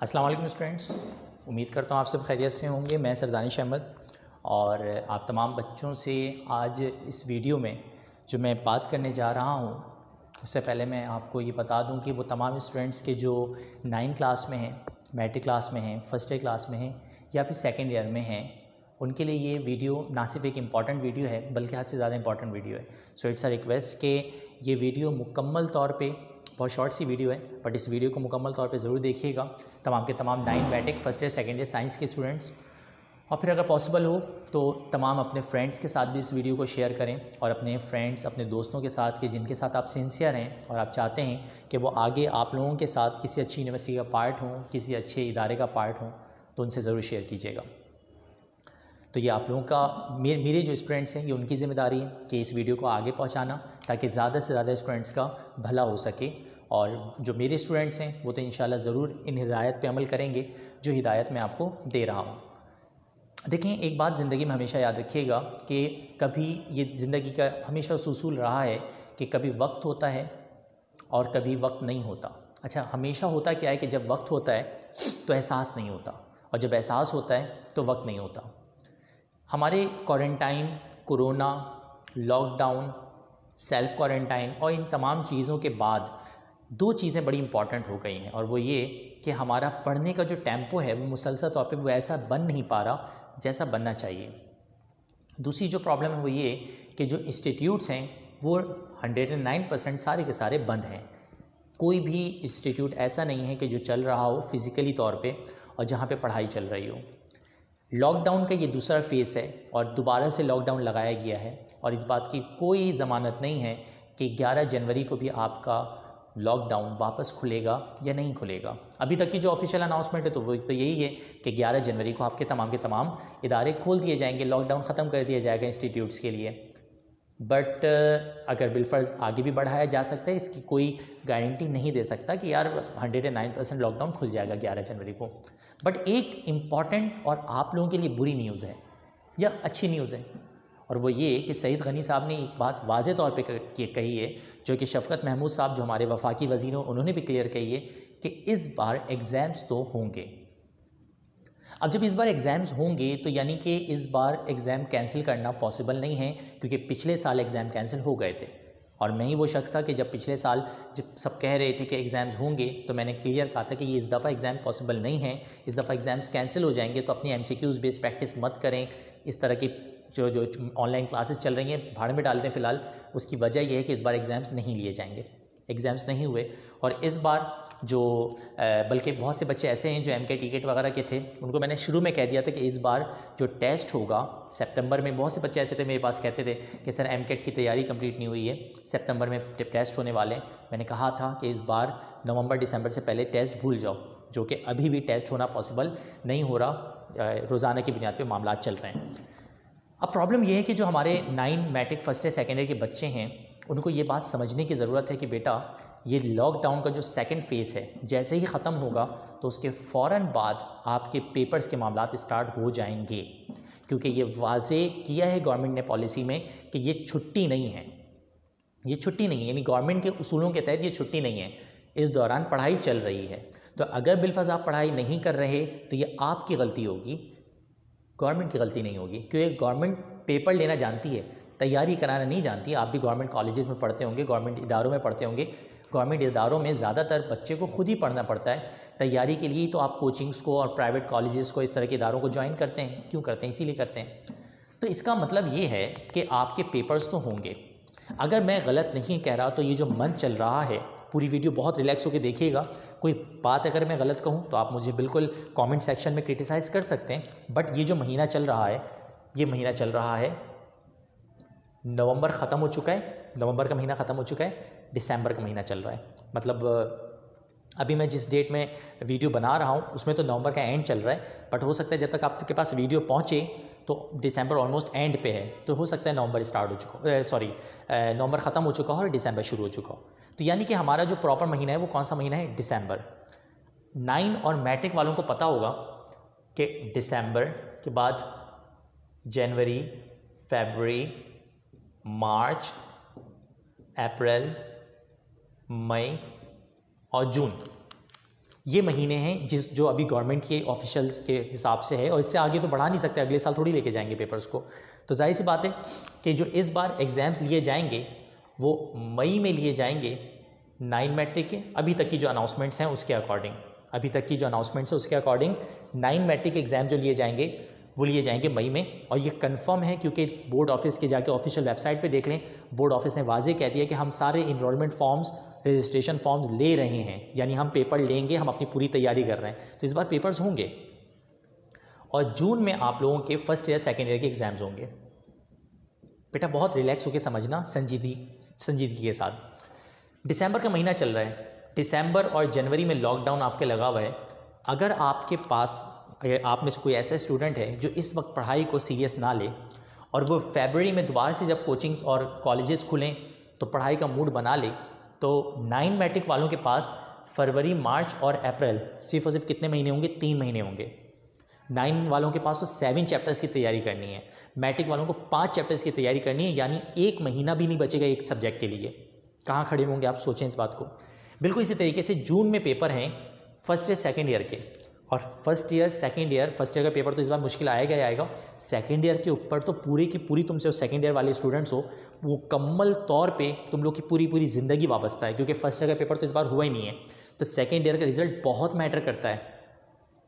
अस्सलाम वालेकुम स्टूडेंट्स, उम्मीद करता हूँ आप सब खैरियत से होंगे। मैं सरदानिश अहमद और आप तमाम बच्चों से आज इस वीडियो में जो मैं बात करने जा रहा हूँ, उससे पहले मैं आपको ये बता दूँ कि वो तमाम स्टूडेंट्स के जो 9 क्लास में हैं, मैट्रिक क्लास में हैं, फर्स्ट ईयर क्लास में हैं या फिर सेकेंड ईयर में हैं, उनके लिए ये वीडियो ना सिर्फ एक इम्पॉर्टेंट वीडियो है बल्कि हद से ज़्यादा इम्पॉर्टेंट वीडियो है। सो इट्स अ रिक्वेस्ट कि ये वीडियो मुकम्मल तौर पे, बहुत शॉर्ट सी वीडियो है बट इस वीडियो को मुकम्मल तौर पे ज़रूर देखिएगा तमाम के तमाम 9 matric first year second year science के स्टूडेंट्स, और फिर अगर पॉसिबल हो तो तमाम अपने फ्रेंड्स के साथ भी इस वीडियो को शेयर करें और अपने फ्रेंड्स, अपने दोस्तों के साथ कि जिनके साथ आप सिंसियर हैं और आप चाहते हैं कि वो आगे आप लोगों के साथ किसी अच्छी यूनिवर्सिटी का पार्ट हों, किसी अच्छे इदारे का पार्ट हों, तो उनसे ज़रूर शेयर कीजिएगा। तो ये आप लोगों का, मेरे जो स्टूडेंट्स हैं, ये उनकी ज़िम्मेदारी है कि इस वीडियो को आगे पहुंचाना ताकि ज़्यादा से ज़्यादा स्टूडेंट्स का भला हो सके। और जो मेरे स्टूडेंट्स हैं वो तो इंशाल्लाह ज़रूर इन हिदायत पे अमल करेंगे जो हिदायत मैं आपको दे रहा हूँ। देखें, एक बात ज़िंदगी में हमेशा याद रखिएगा कि कभी ये ज़िंदगी का हमेशा उसूल रहा है कि कभी वक्त होता है और कभी वक्त नहीं होता। अच्छा, हमेशा होता क्या है कि जब वक्त होता है तो एहसास नहीं होता और जब एहसास होता है तो वक्त नहीं होता। हमारे quarantine, corona, lockdown, self quarantine और इन तमाम चीज़ों के बाद दो चीज़ें बड़ी इंपॉर्टेंट हो गई हैं, और वो ये कि हमारा पढ़ने का जो टेम्पो है वो मुसलसल तौर पे वो ऐसा बन नहीं पा रहा जैसा बनना चाहिए। दूसरी जो प्रॉब्लम है वो ये कि जो इंस्टीट्यूट्स हैं वो 109% सारे के सारे बंद हैं। कोई भी इंस्टीट्यूट ऐसा नहीं है कि जो चल रहा हो फिज़िकली तौर पे और जहाँ पे पढ़ाई चल रही हो। लॉकडाउन का ये दूसरा फेज़ है और दोबारा से लॉकडाउन लगाया गया है और इस बात की कोई ज़मानत नहीं है कि 11 जनवरी को भी आपका लॉकडाउन वापस खुलेगा या नहीं खुलेगा। अभी तक की जो ऑफिशियल अनाउंसमेंट है तो वो तो यही है कि 11 जनवरी को आपके तमाम इदारे खोल दिए जाएंगे, लॉकडाउन ख़त्म कर दिया जाएगा इंस्टीट्यूट्स के लिए। बट अगर बिलफर्ज आगे भी बढ़ाया जा सकता है, इसकी कोई गारंटी नहीं दे सकता कि यार 109% लॉकडाउन खुल जाएगा 11 जनवरी को। बट एक इम्पॉर्टेंट और आप लोगों के लिए बुरी न्यूज़ है या अच्छी न्यूज़ है, और वो ये कि सईद गनी साहब ने एक बात वाज़े तौर पे कही है, जो कि शफ़कत महमूद साहब जो हमारे वफाकी वज़ीर हैं उन्होंने भी क्लियर कही है कि इस बार एग्ज़ाम्स तो होंगे। अब जब इस बार एग्ज़ाम्स होंगे तो यानी कि इस बार एग्ज़ाम कैंसिल करना पॉसिबल नहीं है, क्योंकि पिछले साल एग्ज़ाम कैंसिल हो गए थे। और मैं ही वो शख्स था कि जब पिछले साल जब सब कह रहे थे कि एग्ज़ाम्स होंगे तो मैंने क्लियर कहा था कि ये इस दफ़ा एग्ज़ाम पॉसिबल नहीं है, इस दफ़ा एग्ज़ाम्स कैंसिल हो जाएंगे, तो अपनी MCQs बेस्ड प्रैक्टिस मत करें। इस तरह की जो ऑनलाइन क्लासेस चल रही हैं भाड़ में डाल दें फ़िलहाल। उसकी वजह यह है कि इस बार एग्ज़ाम्स नहीं लिए जाएंगे। एग्ज़ाम्स नहीं हुए और इस बार जो बल्कि बहुत से बच्चे ऐसे हैं जो MCAT टिकट वगैरह के थे, उनको मैंने शुरू में कह दिया था कि इस बार जो टेस्ट होगा सितंबर में, बहुत से बच्चे ऐसे थे मेरे पास कहते थे कि सर MCAT की तैयारी कंप्लीट नहीं हुई है, सितंबर में टेस्ट होने वाले हैं। मैंने कहा था कि इस बार नवंबर दिसंबर से पहले टेस्ट भूल जाओ, जो कि अभी भी टेस्ट होना पॉसिबल नहीं हो रहा, रोज़ाना की बुनियाद पर मामला चल रहे हैं। अब प्रॉब्लम यह है कि जो हमारे 9 matric first year second year के बच्चे हैं उनको ये बात समझने की ज़रूरत है कि बेटा, ये लॉकडाउन का जो सेकंड फेज़ है जैसे ही ख़त्म होगा तो उसके फ़ौरन बाद आपके पेपर्स के मामलात स्टार्ट हो जाएंगे, क्योंकि ये वाज़े किया है गवर्नमेंट ने पॉलिसी में कि ये छुट्टी नहीं है, ये छुट्टी नहीं है, यानी गवर्नमेंट के उसूलों के तहत ये छुट्टी नहीं है, इस दौरान पढ़ाई चल रही है। तो अगर बिलफर्ज आप पढ़ाई नहीं कर रहे तो ये आपकी गलती होगी, गवर्नमेंट की गलती नहीं होगी, क्योंकि गवर्नमेंट पेपर लेना जानती है, तैयारी कराना नहीं जानती। आप भी गवर्नमेंट कॉलेजेस में पढ़ते होंगे, गवर्नमेंट इदारों में पढ़ते होंगे। गवर्नमेंट इदारों में ज़्यादातर बच्चे को खुद ही पढ़ना पड़ता है तैयारी के लिए, तो आप कोचिंग्स को और प्राइवेट कॉलेजेस को, इस तरह के इदारों को ज्वाइन करते हैं। क्यों करते हैं? इसीलिए करते हैं। तो इसका मतलब ये है कि आपके पेपर्स तो होंगे। अगर मैं गलत नहीं कह रहा तो ये जो मंथ चल रहा है, पूरी वीडियो बहुत रिलैक्स होकर देखिएगा। कोई बात अगर मैं गलत कहूँ तो आप मुझे बिल्कुल कमेंट सेक्शन में क्रिटिसाइज़ कर सकते हैं, बट ये जो महीना चल रहा है, ये महीना चल रहा है, नवंबर ख़त्म हो चुका है, नवंबर का महीना ख़त्म हो चुका है, दिसंबर का महीना चल रहा है। मतलब अभी मैं जिस डेट में वीडियो बना रहा हूँ उसमें तो नवंबर का एंड चल रहा है, बट हो सकता है जब तक आपके पास वीडियो पहुँचे तो दिसंबर ऑलमोस्ट एंड पे है, तो हो सकता है नवंबर स्टार्ट हो चुका नवंबर ख़त्म हो चुका हो और दिसंबर शुरू हो चुका हो। तो यानी कि हमारा जो प्रॉपर महीना है वो कौन सा महीना है? दिसंबर। 9 और मैट्रिक वालों को पता होगा कि दिसंबर के बाद जनवरी, फरवरी, मार्च, अप्रैल, मई और जून, ये महीने हैं जो अभी गवर्नमेंट के ऑफिशियल्स के हिसाब से है, और इससे आगे तो बढ़ा नहीं सकते, अगले साल थोड़ी लेके जाएंगे पेपर्स को। तो जाहिर सी बात है कि जो इस बार एग्ज़ाम्स लिए जाएंगे वो मई में लिए जाएंगे 9 मैट्रिक के, अभी तक की जो अनाउंसमेंट्स हैं उसके अकॉर्डिंग, 9 मैट्रिक एग्ज़ाम जो लिए जाएंगे वो लिए जाएंगे मई में। और ये कंफर्म है क्योंकि बोर्ड ऑफिस के जाके ऑफिशियल वेबसाइट पे देख लें, बोर्ड ऑफिस ने वाजे कह दिया कि हम सारे इनरोलमेंट फॉर्म्स, रजिस्ट्रेशन फॉर्म्स ले रहे हैं, यानी हम पेपर लेंगे, हम अपनी पूरी तैयारी कर रहे हैं। तो इस बार पेपर्स होंगे और जून में आप लोगों के फर्स्ट ईयर सेकेंड ईयर के एग्ज़ाम्स होंगे। बेटा बहुत रिलैक्स होकर समझना, संजीदगी के साथ। दिसंबर का महीना चल रहा है, दिसंबर और जनवरी में लॉकडाउन आपके लगा हुआ है। अगर आपके पास, आप में से कोई ऐसा स्टूडेंट है जो इस वक्त पढ़ाई को सीरियस ना ले और वो फरवरी में दोबारा से जब कोचिंग्स और कॉलेजेस खुलें तो पढ़ाई का मूड बना ले, तो 9 मैट्रिक वालों के पास फरवरी, मार्च और अप्रैल सिर्फ और सिर्फ कितने महीने होंगे? 3 महीने होंगे। 9 वालों के पास तो 7 चैप्टर्स की तैयारी करनी है, मैट्रिक वालों को 5 चैप्टर्स की तैयारी करनी है, यानी 1 महीना भी नहीं बचेगा एक सब्जेक्ट के लिए। कहाँ खड़े होंगे आप, सोचें इस बात को। बिल्कुल इसी तरीके से जून में पेपर हैं फर्स्ट ईयर सेकेंड ईयर के, और फर्स्ट ईयर का पेपर तो इस बार मुश्किल आएगा ही आएगा। सेकेंड ईयर के ऊपर तो पूरी की पूरी तुमसे सेकेंड ईयर वाले स्टूडेंट्स हो, वो मुकम्मल तौर पे तुम लोग की पूरी ज़िंदगी वाबस्ता है, क्योंकि फर्स्ट ईयर का पेपर तो इस बार हुआ ही नहीं है। तो सेकेंड ईयर का रिजल्ट बहुत मैटर करता है।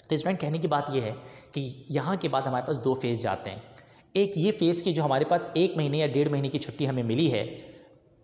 तो स्टूडेंट कहने की बात यह है कि यहाँ के बाद हमारे पास 2 फेज़ जाते हैं। एक ये फेज़ की जो हमारे पास 1 महीने या 1.5 महीने की छुट्टी हमें मिली है,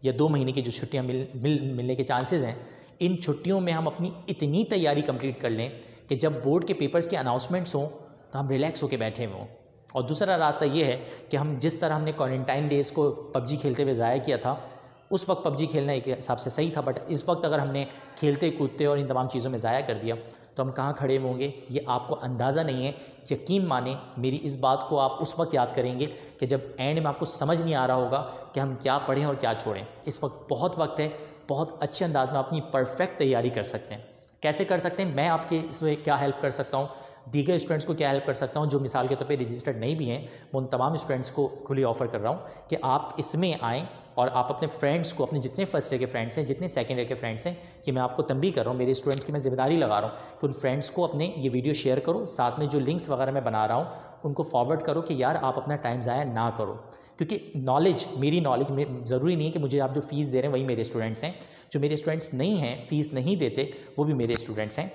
या 2 महीने की जो छुट्टियाँ मिलने के चांसेस हैं, इन छुट्टियों में हम अपनी इतनी तैयारी कंप्लीट कर लें कि जब बोर्ड के पेपर्स के अनाउंसमेंट्स हों तो हम रिलैक्स होकर बैठे हों। और दूसरा रास्ता ये है कि हम जिस तरह हमने क्वारंटाइन डेज़ को पबजी खेलते हुए ज़ाया किया था, उस वक्त पबजी खेलना एक हिसाब से सही था, बट इस वक्त अगर हमने खेलते कूदते और इन तमाम चीज़ों में ज़ाया कर दिया तो हम कहाँ खड़े होंगे ये आपको अंदाज़ा नहीं है। यकीन माने मेरी इस बात को आप उस वक्त याद करेंगे कि जब एंड में आपको समझ नहीं आ रहा होगा कि हम क्या पढ़ें और क्या छोड़ें। इस वक्त बहुत वक्त है, बहुत अच्छे अंदाज में अपनी परफेक्ट तैयारी कर सकते हैं। कैसे कर सकते हैं? मैं आपके इसमें क्या हेल्प कर सकता हूँ, दीगर स्टूडेंट्स को क्या हेल्प कर सकता हूँ जो मिसाल के तौर पे रजिस्टर्ड नहीं भी हैं, मैं उन तमाम स्टूडेंट्स को खुली ऑफ़र कर रहा हूँ कि आप इसमें आएँ और आप अपने फ्रेंड्स को, अपने जितने फर्स्ट ईयर के फ्रेंड्स हैं, जितने सेकंड ईयर के फ्रेंड्स हैं, कि मैं आपको तंबीह कर रहा हूँ, मेरे स्टूडेंट्स की मैं जिम्मेदारी लगा रहा हूँ कि उन फ्रेंड्स को अपने ये वीडियो शेयर करो, साथ में जो लिंक्स वगैरह मैं बना रहा हूँ उनको फॉरवर्ड करो कि यार आप अपना टाइम ज़ाया ना करो। क्योंकि नॉलेज, मेरी नॉलेज में ज़रूरी नहीं है कि मुझे आप जो फ़ीस दे रहे हैं वही मेरे स्टूडेंट्स हैं, जो मेरे स्टूडेंट्स नहीं हैं, फ़ीस नहीं देते, वो भी मेरे स्टूडेंट्स हैं।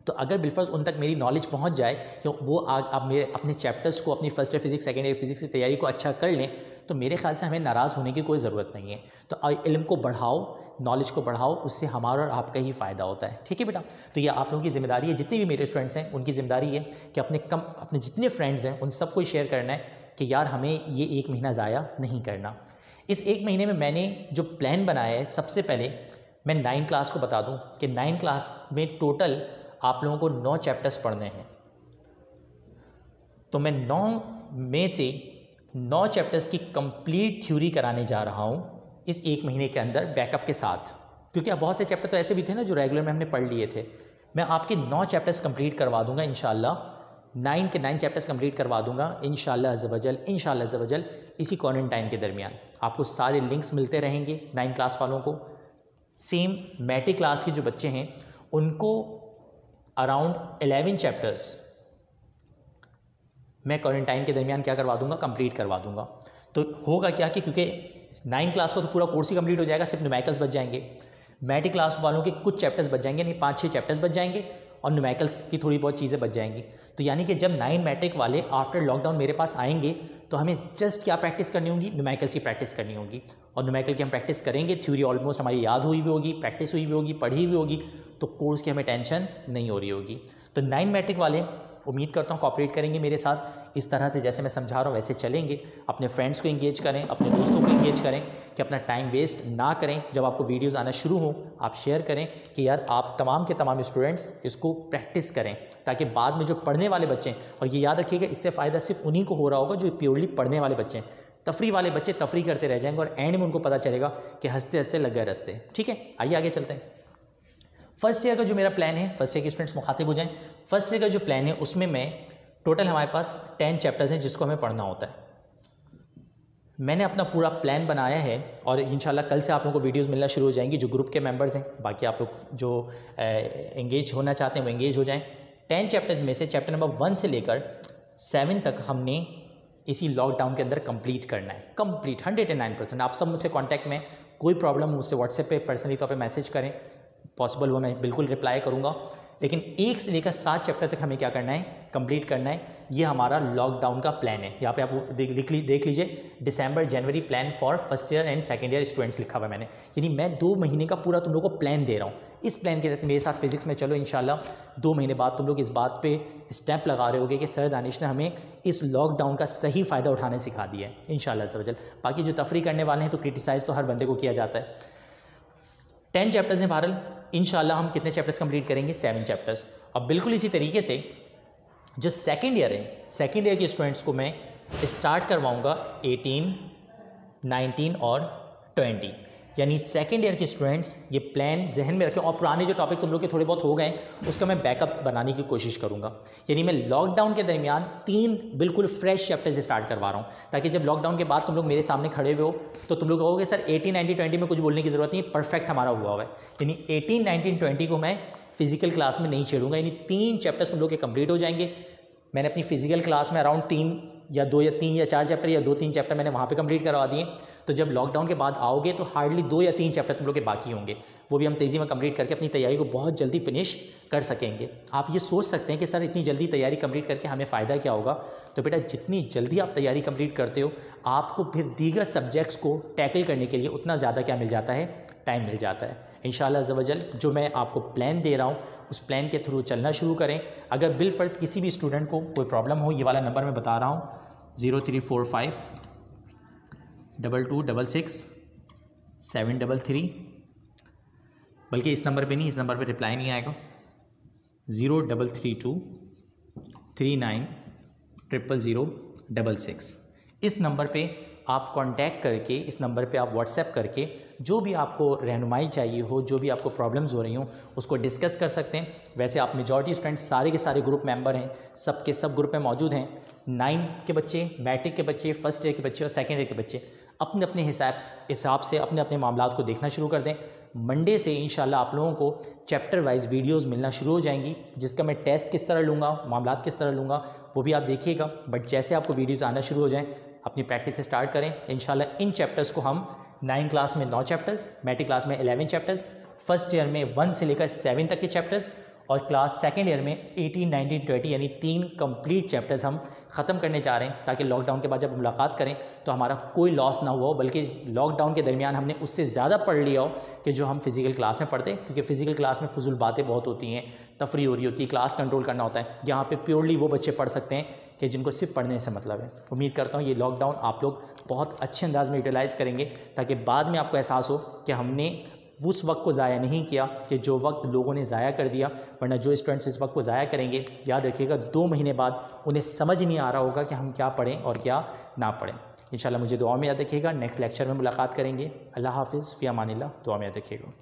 तो अगर बिलफर्ज उन तक मेरी नॉलेज पहुंच जाए कि वो आप मेरे अपने चैप्टर्स को, अपनी first year physics, second year physics की तैयारी को अच्छा कर लें, तो मेरे ख्याल से हमें नाराज़ होने की कोई ज़रूरत नहीं है। तो इल्म को बढ़ाओ, नॉलेज को बढ़ाओ, उससे हमारा और आपका ही फ़ायदा होता है। ठीक है बेटा, तो ये आप लोगों की जिम्मेदारी है, जितने भी मेरे स्टूडेंट्स हैं उनकी जिम्मेदारी है कि अपने जितने फ्रेंड्स हैं उन सबको शेयर करना है कि यार हमें ये 1 महीना ज़ाया नहीं करना। इस 1 महीने में मैंने जो प्लान बनाया है, सबसे पहले मैं 9 क्लास को बता दूं कि 9 क्लास में टोटल आप लोगों को 9 चैप्टर्स पढ़ने हैं। तो मैं 9 में से 9 चैप्टर्स की कंप्लीट थ्योरी कराने जा रहा हूँ इस 1 महीने के अंदर, बैकअप के साथ। क्योंकि अब बहुत से चैप्टर तो ऐसे भी थे ना जो रेगुलर में हमने पढ़ लिए थे। मैं आपके 9 चैप्टर्स कंप्लीट करवा दूंगा इंशाल्लाह, 9 के 9 चैप्टर्स कंप्लीट करवा दूंगा इंशाल्लाह अज़्ज़ वजल इसी क्वारंटाइन के दरमियान। आपको सारे लिंक्स मिलते रहेंगे 9 क्लास वालों को। सेम मैट्रिक क्लास के जो बच्चे हैं उनको अराउंड 11 चैप्टर्स मैं क्वारंटाइन के दरमियान क्या करवा दूंगा, कंप्लीट करवा दूंगा। तो होगा क्या कि क्योंकि 9 क्लास को तो पूरा कोर्स ही कंप्लीट हो जाएगा, सिर्फ न्यूमेरिकल्स बच जाएंगे। मैट्रिक क्लास वालों के कुछ चैप्टर्स बच जाएंगे, नहीं 5-6 चैप्टर्स बच जाएंगे और न्यूमेरिकल्स की थोड़ी बहुत चीज़ें बच जाएंगी। तो यानी कि जब 9 मैट्रिक वाले आफ्टर लॉकडाउन मेरे पास आएंगे तो हमें जस्ट क्या प्रैक्टिस करनी होगी, न्यूमेरिकल्स की प्रैक्टिस करनी होगी। और न्यूमेरिकल की हम प्रैक्टिस करेंगे, थ्योरी ऑलमोस्ट हमारी याद हुई भी होगी, प्रैक्टिस हुई भी होगी, पढ़ी हुई होगी, तो कोर्स की हमें टेंशन नहीं हो रही होगी। तो 9 मैट्रिक वाले उम्मीद करता हूँ कोऑपरेट करेंगे मेरे साथ, इस तरह से जैसे मैं समझा रहा हूँ वैसे चलेंगे। अपने फ्रेंड्स को इंगेज करें, अपने दोस्तों को इंगेज करें कि अपना टाइम वेस्ट ना करें। जब आपको वीडियोस आना शुरू हों आप शेयर करें कि यार आप तमाम के तमाम स्टूडेंट्स इसको प्रैक्टिस करें, ताकि बाद में जो पढ़ने वाले बच्चे, और ये याद रखिएगा इससे फ़ायदा सिर्फ उन्हीं को हो रहा होगा जो प्योरली पढ़ने वाले बच्चे हैं। तफरी वाले बच्चे तफरी करते रह जाएंगे और एंड में उनको पता चलेगा कि हंसते हंसते लग गए रस्ते। ठीक है, आइए आगे चलते हैं। फर्स्ट ईयर का जो मेरा प्लान है, फर्स्ट ईयर के स्टूडेंट्स मुखातिब हो जाएं। फर्स्ट ईयर का जो प्लान है उसमें मैं टोटल हमारे पास 10 चैप्टर्स हैं जिसको हमें पढ़ना होता है। मैंने अपना पूरा प्लान बनाया है और इंशाल्लाह कल से आप लोगों को वीडियोस मिलना शुरू हो जाएंगी जो ग्रुप के मेंबर्स हैं। बाकी आप लोग जो एंगेज होना चाहते हैं वो एंगेज हो जाएं। 10 चैप्टर्स में से चैप्टर नंबर 1 से लेकर 7 तक हमने इसी लॉकडाउन के अंदर कंप्लीट करना है। कंप्लीट 109%। आप सब मुझसे कांटेक्ट में, कोई प्रॉब्लम मुझसे व्हाट्सएप पे पर्सनली तौर पे मैसेज करें, पॉसिबल वो मैं बिल्कुल रिप्लाई करूँगा। लेकिन 1 से लेकर 7 चैप्टर तक हमें क्या करना है, कंप्लीट करना है। ये हमारा लॉकडाउन का प्लान है। यहाँ पे आप देख लीजिए, December January plan for first year and second year students लिखा हुआ है मैंने। यानी मैं 2 महीने का पूरा तुम लोग को प्लान दे रहा हूँ। इस प्लान के तहत मेरे साथ फिजिक्स में चलो, इंशाल्लाह 2 महीने बाद तुम लोग इस बात पे स्टेप लगा रहे होगे कि सर दानिश ने हमें इस लॉकडाउन का सही फ़ायदा उठाने सिखा दिया है इंशाल्लाह अज़्ज़ा वजल। बाकी जो तफरी करने वाले हैं तो क्रिटिसाइज़ तो हर बंदे को किया जाता है। 10 चैप्टर्स हैं बहरहाल, इंशाल्लाह हम कितने चैप्टर्स कंप्लीट करेंगे, 7 चैप्टर्स। अब बिल्कुल इसी तरीके से जो सेकेंड ईयर है, सेकेंड ईयर के स्टूडेंट्स को मैं स्टार्ट करवाऊंगा 18, 19 और 20। यानी सेकेंड ईयर के स्टूडेंट्स ये प्लान जहन में रखें और पुराने जो टॉपिक तुम लोग के थोड़े बहुत हो गए उसका मैं बैकअप बनाने की कोशिश करूंगा। यानी मैं लॉकडाउन के दरमियान 3 बिल्कुल फ्रेश चैप्टर्स स्टार्ट करवा रहा हूँ, ताकि जब लॉकडाउन के बाद तुम लोग मेरे सामने खड़े हुए हो तो तुम लोग कहोगे सर 18, 19, 20 में कुछ बोलने की ज़रूरत नहीं, परफेक्ट हमारा हुआ है। यानी 18, 19, 20 को मैं फिजिकल क्लास में नहीं छेड़ूंगा। यानी 3 चैप्टर्स तुम लोग के कंप्लीट हो जाएंगे। मैंने अपनी फिजिकल क्लास में अराउंड 3 या 2 या 3 या 4 चैप्टर या 2-3 चैप्टर मैंने वहाँ पे कंप्लीट करवा दिए। तो जब लॉकडाउन के बाद आओगे तो हार्डली 2 या 3 चैप्टर तुम लोग के बाकी होंगे, वो भी हम तेज़ी में कंप्लीट करके अपनी तैयारी को बहुत जल्दी फिनिश कर सकेंगे। आप ये सोच सकते हैं कि सर इतनी जल्दी तैयारी कंप्लीट करके हमें फ़ायदा क्या होगा। तो बेटा जितनी जल्दी आप तैयारी कंप्लीट करते हो आपको फिर दीगर सब्जेक्ट्स को टैकल करने के लिए उतना ज़्यादा क्या मिल जाता है, टाइम मिल जाता है इंशाल्लाह अज़्ज़ा वजल। जो मैं आपको प्लान दे रहा हूँ उस प्लान के थ्रू चलना शुरू करें। अगर बिलफर्ज किसी भी स्टूडेंट को कोई प्रॉब्लम हो, ये वाला नंबर मैं बता रहा हूँ 0345 2266 733, बल्कि इस नंबर पे नहीं, इस नंबर पे रिप्लाई नहीं आएगा, 0332 39 00066। इस नंबर पे आप कांटेक्ट करके, इस नंबर पे आप व्हाट्सएप करके जो भी आपको रहनुमाई चाहिए हो, जो भी आपको प्रॉब्लम्स हो रही हो उसको डिस्कस कर सकते हैं। वैसे आप मेजॉरिटी स्टूडेंट्स सारे के सारे ग्रुप मेंबर हैं, सब के सब ग्रुप में मौजूद हैं। 9 के बच्चे, मैट्रिक के बच्चे, फर्स्ट ईयर के बच्चे और सेकेंड ईयर के बच्चे अपने अपने हिसाब से अपने अपने मामलात को देखना शुरू कर दें। मंडे से इंशाल्लाह आप लोगों को चैप्टर वाइज वीडियोस मिलना शुरू हो जाएंगी, जिसका मैं टेस्ट किस तरह लूँगा, मामलात किस तरह लूँगा वो भी आप देखिएगा। बट जैसे आपको वीडियोस आना शुरू हो जाएं अपनी प्रैक्टिस से स्टार्ट करें। इंशाल्लाह इन चैप्टर्स को हम 9 क्लास में 9 चैप्टर्स, मैट्रिक क्लास में 11 चैप्टर्स, फर्स्ट ईयर में 1 से लेकर 7 तक के चैप्टर्स और क्लास सेकेंड ईयर में 18, 19, 20 यानी 3 कंप्लीट चैप्टर्स हम ख़त्म करने जा रहे हैं, ताकि लॉकडाउन के बाद जब मुलाकात करें तो हमारा कोई लॉस ना हुआ हो, बल्कि लॉकडाउन के दरमियान हमने उससे ज़्यादा पढ़ लिया हो कि जो हम फिज़िकल क्लास में पढ़ते। क्योंकि फ़िज़िकल क्लास में फजूल बातें बहुत होती हैं, तफरी हो रही होती है, क्लास कंट्रोल करना होता है। यहाँ पे प्योरली वो बच्चे पढ़ सकते हैं कि जिनको सिर्फ पढ़ने से मतलब है। उम्मीद करता हूँ ये लॉकडाउन आप लोग बहुत अच्छे अंदाज में यूटिलाइज़ करेंगे, ताकि बाद में आपको एहसास हो कि हमने उस वक्त को ज़ाया नहीं किया कि जो वक्त लोगों ने ज़ाया कर दिया। वरना जो स्टूडेंट्स इस वक्त को ज़ाया करेंगे, याद रखिएगा 2 महीने बाद उन्हें समझ नहीं आ रहा होगा कि हम क्या पढ़ें और क्या ना पढ़ें। इंशाल्लाह मुझे दुआ में याद रखिएगा। नेक्स्ट लेक्चर में मुलाकात करेंगे। अल्लाह हाफिज़, फ़ी अमानिल्लाह। दुआ में याद रखिएगा।